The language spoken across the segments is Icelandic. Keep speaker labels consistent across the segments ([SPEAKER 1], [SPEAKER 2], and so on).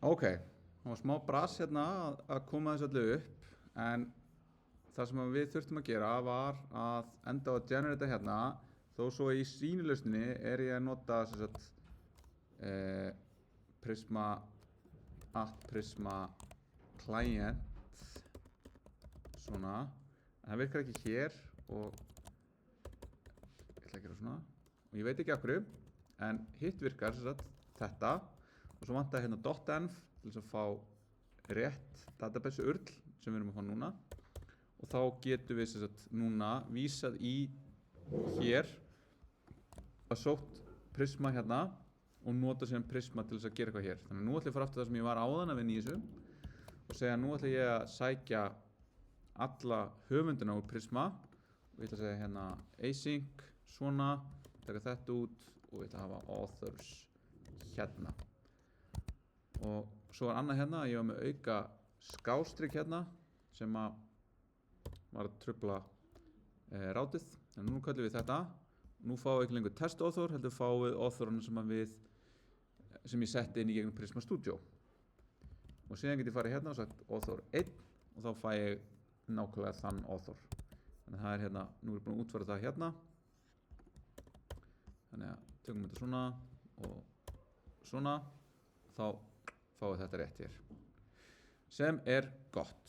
[SPEAKER 1] Ok, það var smá brass hérna að koma þessu allu upp, en það sem við þurftum að gera var að enda á að generata hérna, þó svo í sýnilausninni er ég að nota sem sagt Prisma @Prisma client svona, en það virkar ekki hér og ég ætla að gera svona og ég veit ekki af hverju, en hitt virkar sem sagt þetta og svo vantar hérna .env til þess að fá rétt database url sem við erum að fá núna og þá getum við sem sagt núna vísað í hér að sótt Prisma hérna og nota síðan Prisma til þess að gera eitthvað hér. Þannig að nú ætla ég að fara aftur það sem ég var áðan að vinna í þessu og segja nú ætla ég að sækja alla höfundina úr Prisma og ég ætla að segja hérna async svona, taka þetta út og ég ætla að hafa authors hérna. Og svo var annað hérna að ég var með auka skástrik hérna sem að var að trufla rátið. En nú kallum við þetta. Nú fáum við ekki lengur test author, heldur fáum við authoruna sem ég setti inn í gegnum Prisma Studio. Og síðan get ég farið hérna og sagt author 1 og þá fæ ég nákvæmlega þann author. Þannig að það er hérna, nú er ég búin að útfæra það hérna. Þannig að tökum við þetta svona og svona, þá fáum við þetta rétt hér. Sem er gott.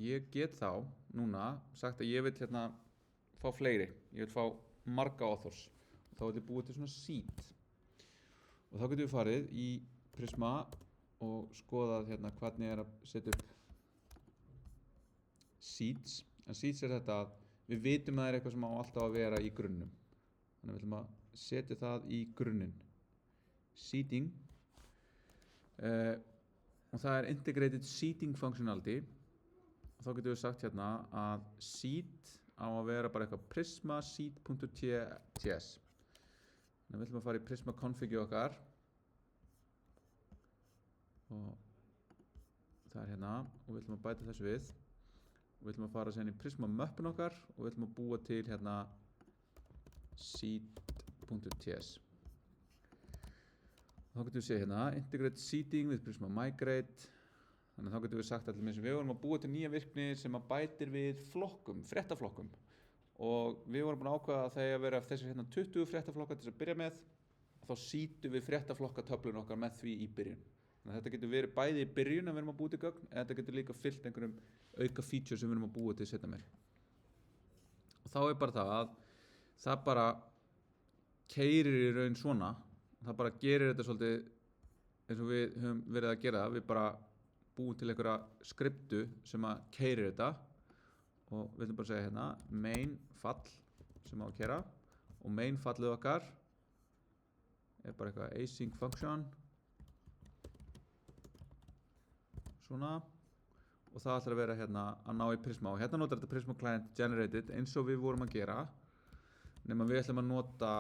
[SPEAKER 1] Ég get þá núna sagt að ég vil hérna fá fleiri, ég vil fá marga authors og þá vil ég búið til svona seed og þá getum við farið í Prisma og skoðað hérna hvernig er að setja upp seeds, en seeds er þetta að við vitum að það er eitthvað sem á alltaf að vera í grunnum, þannig að við ætlum að setja það í grunninn, seeding og það er integrated seeding functionality. Þá getum við sagt hérna að seed á að vera bara eitthvað prisma seed.ts. Þannig að við ætlum að fara í Prisma config okkar og það er hérna og við ætlum að bæta þessu við og við ætlum að fara síðan í Prisma möppun okkar og við ætlum að búa til hérna seed.ts. Þá getum við séð hérna integrate seeding with Prisma migrate. Þannig að þá getum við sagt allir með sem við vorum að búa til nýja virkni sem að bætir við flokkum, fréttaflokkum og við vorum búin að ákveða að þegar vera þessi hérna 20 fréttaflokkar til þess að byrja með þá sýtum við fréttaflokkatöflun okkar með því í byrjun. Þannig að þetta getur verið bæði í byrjun að við erum að búa til gögn en þetta getur líka fyllt einhverjum auka feature sem við erum að búa til setna meir. Og þá er bara það að það bara keyrir í raun svona, það bara gerir þetta svolítið eins og við höfum verið að gera það, við bara búin til einhverja skriptu sem að keyrir þetta og við ætlum bara að segja hérna main fall sem á að keyra og main fallið okkar er bara eitthvað async function svona og það ætlar að vera hérna að ná í Prisma og hérna notar þetta Prisma client generated eins og við vorum að gera nema við ætlum að nota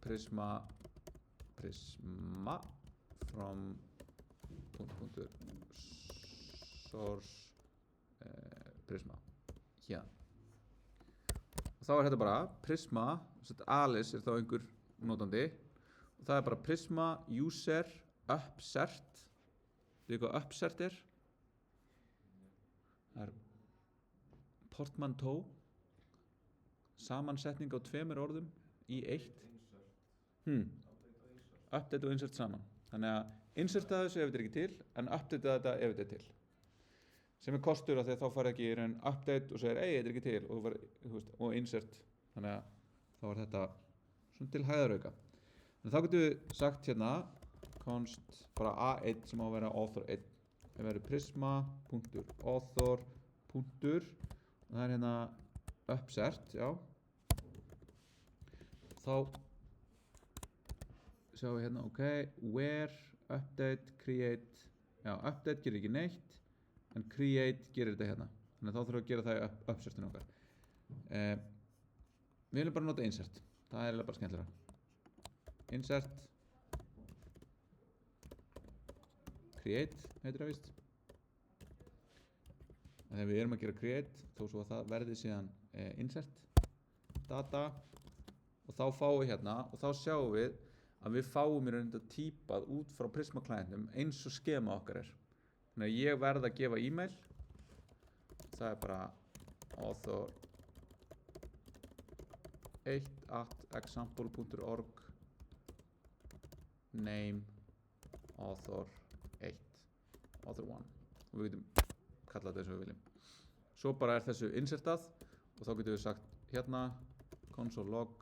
[SPEAKER 1] Prisma from source Prisma hérna og þá er þetta bara Prisma Alice er þá einhver notandi og það er bara Prisma user upsert þetta er hvað upsert er það er portmanteau samansetning á tveimur orðum í eitt update og insert saman þannig að inserta þessu ef þetta er ekki til en update þetta ef þetta er til sem er kostur af því að þá fara ekki í raun update og segir ei þetta er ekki til og, og insert þannig að þá er þetta svona til hæðarauka þannig að þá getum við sagt hérna const bara a1 sem á að vera author 1 það verður prisma.author og það er hérna upsert já þá sjáum við hérna ok where update create já update gerir ekki neitt en create gerir þetta hérna þannig að þá þurfum við að gera það í upsertinu okkar við viljum bara nota insert það er bara skemmtilega insert create heitir það víst þegar við erum að gera create þó svo að það verði síðan insert data og þá fáum við hérna og þá sjáum við að við fáum í rauninni típað út frá Prisma klientum eins og skema okkar þannig að ég verð að gefa e-mail það bara author 1@example.org name author 1 author 1 og við getum kallað þetta eins og við viljum svo bara þessu insertað og þá getum við sagt hérna console log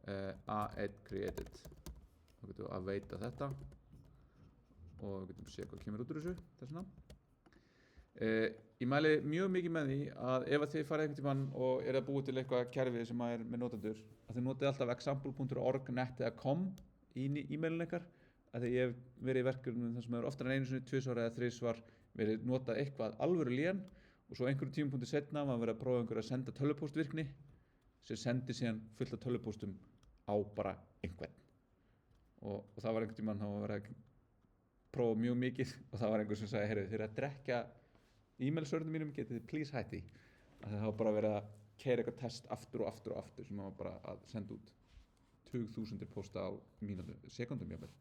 [SPEAKER 1] A1 created þá getum við að veita þetta og við getum séð hvað kemur út úr þessu þessuna ég mæli mjög mikið með því að ef þið farið einhvern tímann og að búa til eitthvað kerfi sem er með notendur að þið notið alltaf example.org net eða com í e-mailin ykkar að því ég hef verið í verkefnum þar sem hefur oftar en einu sinni, 2 ára eða 3 var verið notað eitthvað alvöru lén og svo einhverjum tímapunkti setna var verið að prófa einhverju að senda tölvupóstvirkni sem sendi síðan fullt af tölvupóstum á bara einhvern og það var einhvern tímann þá var verið að prófa mjög mikið og það var einhver sem sagði heyrðu þið að drekka e-mail-sörnum mínum getið þið please hætti að það var bara verið að keyra eitthvað test aftur og aftur og aftur sem var bara að senda út 20.000 pósta á sekundum jafnvel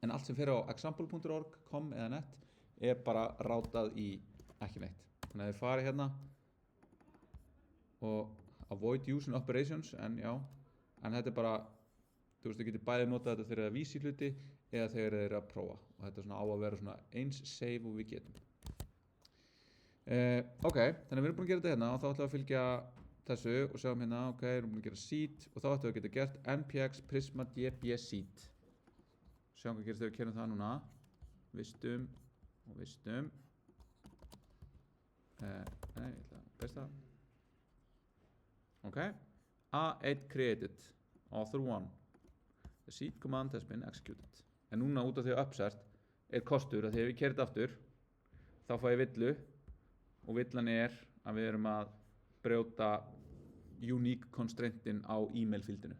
[SPEAKER 1] en allt sem fer á example.org, com eða net bara rátað í ekki neitt þannig að þið farið hérna og avoid using operations en þetta bara þú veist þið getið bæði notað þetta þegar það vísi hluti eða þegar þið að prófa og þetta svona á að vera svona eins safe og við getum ok, þannig að við erum búin að gera þetta hérna og þá ætlum við að fylgja þessu og sjáum hérna, ok, við erum búin að gera seed og þá ætlum við að geta gert npx prisma db seed sjáum hvað gerist þegar við kerum það núna vistum og vistum nei, ég ætla að besta ok A1 created author 1 the seed command has been executed en núna út af því að upsert kostur að því að við kerum þetta aftur þá fá ég villu og villan að við erum að brjóta unique constraintin á e-mail fieldinu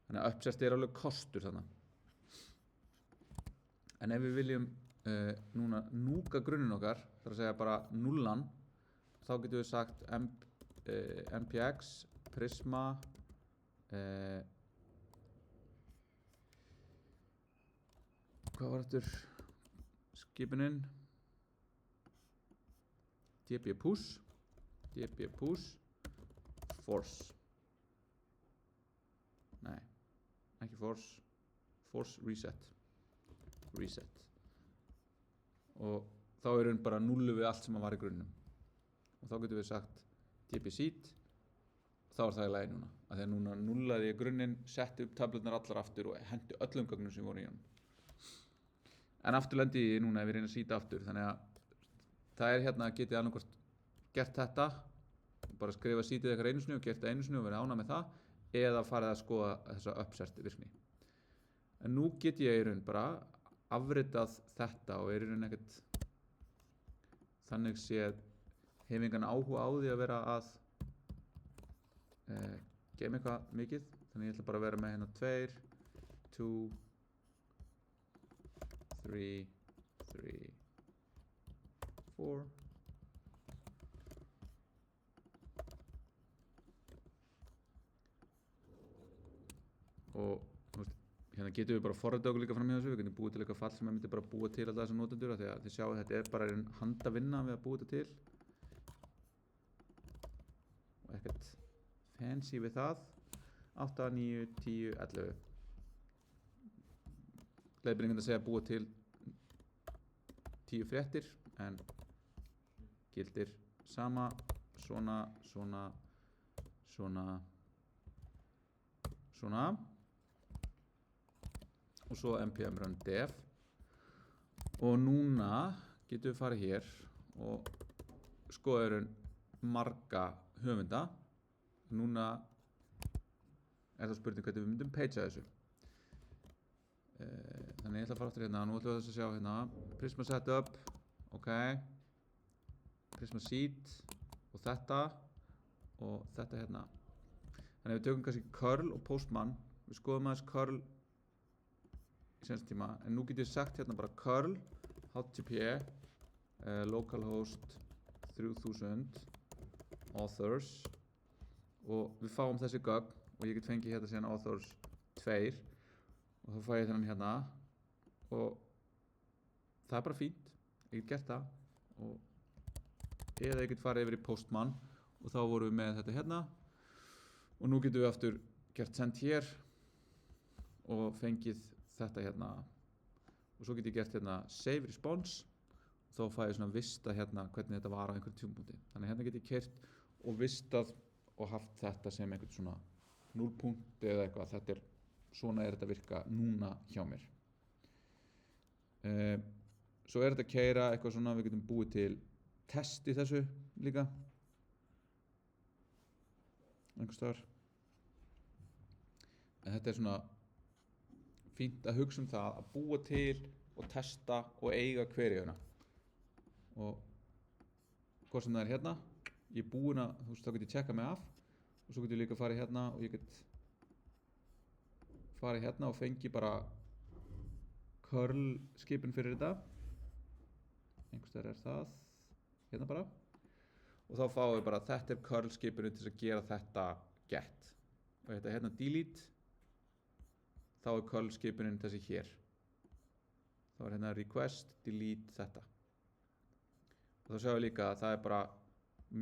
[SPEAKER 1] þannig að upsert alveg kostur þannig en ef við viljum núna núka grunninn okkar þar að segja bara nullan þá getum við sagt npx prisma hvað var þetta skipunin db push force nei, ekki force reset og þá raun bara nullu við allt sem var í grunnum og þá getum við sagt db seed þá það í lagi núna af því að núna nullaði ég grunninn setti upp tabletnar allar aftur og hendi öllum gögnum sem voru í hann en aftur lendi ég núna ef ég reyna að seeda aftur þannig að það hérna getið annarkvort gert þetta bara skrifa seedið eitthvað einu sinni og gert það einu sinni og verið ánægð með það eða farið að skoða þessa upsert virkni en nú get ég í raun bara afritað þetta og í raun ekkert þannig séð hef engan áhuga á því að vera að geyma eitthvað mikið þannig ég ætla bara að vera með hérna 2 2 3 3 4 og hérna getum við bara forritað okkur líka fram í þessu við getum búið til eitthvað fall sem myndi bara búa til alltaf þessar notendur því að þið sjáu að þetta bara handavinna við að búa þetta til og ekkert fancy við það 8, 9, 10, 11 leiðbeiningin að segja búa til 10 fréttir en gildir sama svona og svo npm run dev og núna getum við farið hér og skoðum marga höfunda núna það spurning hvernig við myndum pagea þessu þannig ég ætla að fara aftur hérna nú ætlum við þess að sjá hérna Prisma setup ok Prisma seed og þetta hérna þannig við tökum kannski curl og postman við skoðum aðeins curl í senst tíma en nú getum við sagt hérna bara curl http localhost 3000 authors og við fáum þessi gögn og ég get fengið hérna síðan authors 2 og þá fæ ég þennan hérna og það bara fínt, ég get gert það og eða ég get farið yfir í Postman og þá vorum við með þetta hérna og nú getum við aftur gert send hér og fengið þetta hérna og svo get ég gert hérna save response og þá fæ ég svona vista hérna hvernig þetta var á einhverjum tímapunkti. Þannig hérna get ég keyrt og vistað og haft þetta sem einhvern svona 0 punkti eða eitthvað, svona er þetta að virka núna hjá mér. Svo er þetta að keyra eitthvað svona, við getum búið til test í þessu líka einhvers staðar. En þetta er svona fínt að hugsa það að búa til og testa og eiga queryuna og hvort sem það er hérna ég er búinn að, þú veist, þá get ég tjekka mig af og svo get ég líka farið hérna og ég get farið hérna og fengi bara curl skipun fyrir þetta einhvers staðar er það hérna bara og þá fáum við bara þetta er curl skipun til að gera þetta get og þetta hérna delete þá er curl skipunin þessi hér þá er hérna request, delete þetta og þá sjáum við líka að það er bara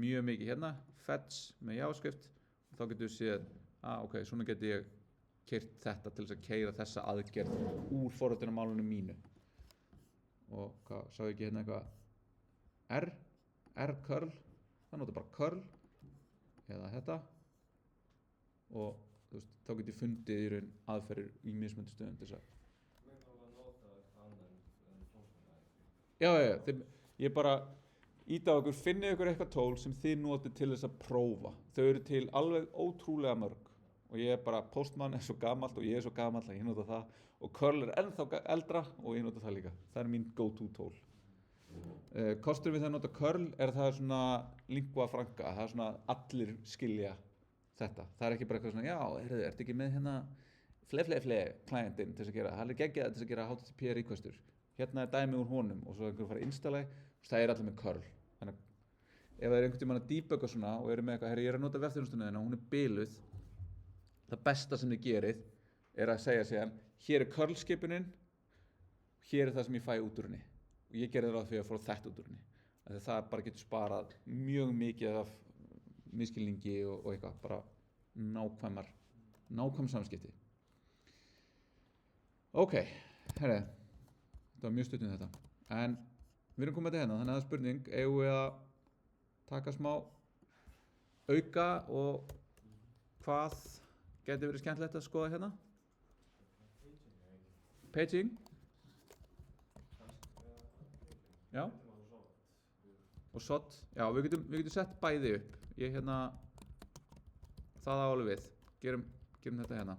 [SPEAKER 1] mjög mikið hérna fetch með JavaScript og þá getum við séð ok, svona getur ég keyrt þetta til þess að keyra þessa aðgerð úr forritunarmálunum mínu og hvað, sá ég ekki hérna eitthvað R curl það notar bara curl eða þetta og þú veist, þá get ég fundið í raun aðferðir í mismunandi stöðum til þess að ég bara íta á ykkur, finnið ykkur eitthvað tól sem þið notið til þess að prófa þau eru til alveg ótrúlega mörg og ég er bara, Postman er svo gamalt og ég er svo gamalt að ég nota það og curl er ennþá eldra og ég nota það líka það er mín go-to tól kostur við það að nota curl er það svona lingua franca, það er svona allir skilja þetta, það er ekki bara eitthvað svona já, ertu ekki með hérna fle klientinn til þess að gera, það er geggjað til þess að gera HTTP requestur, hérna er dæmi úr honum og svo einhver farið installa það er allir með curl, þannig ef það er einhvern tímann að debugga svona og eru með eitthvað, ég er að nota vefþjónustuna þína og hún er biluð það besta sem þið gerið er að segja síðan, hér er curl skipunin hér er það sem ég fæ út úr henni og ég gerði ráð fyrir að fá þetta út úr henni það bara getur sparað mjög mikið af misskilningi og eitthvað, bara nákvæm samskipti ok, herri þetta var mjög stutt um þetta en við erum komið til hérna, þannig að það er spurning eigum við að taka smá auka og hvað geti verið skemmtilegt að skoða hérna paging já og SOT, já við getum sett bæði upp ég hérna það á alveg við gerum þetta hérna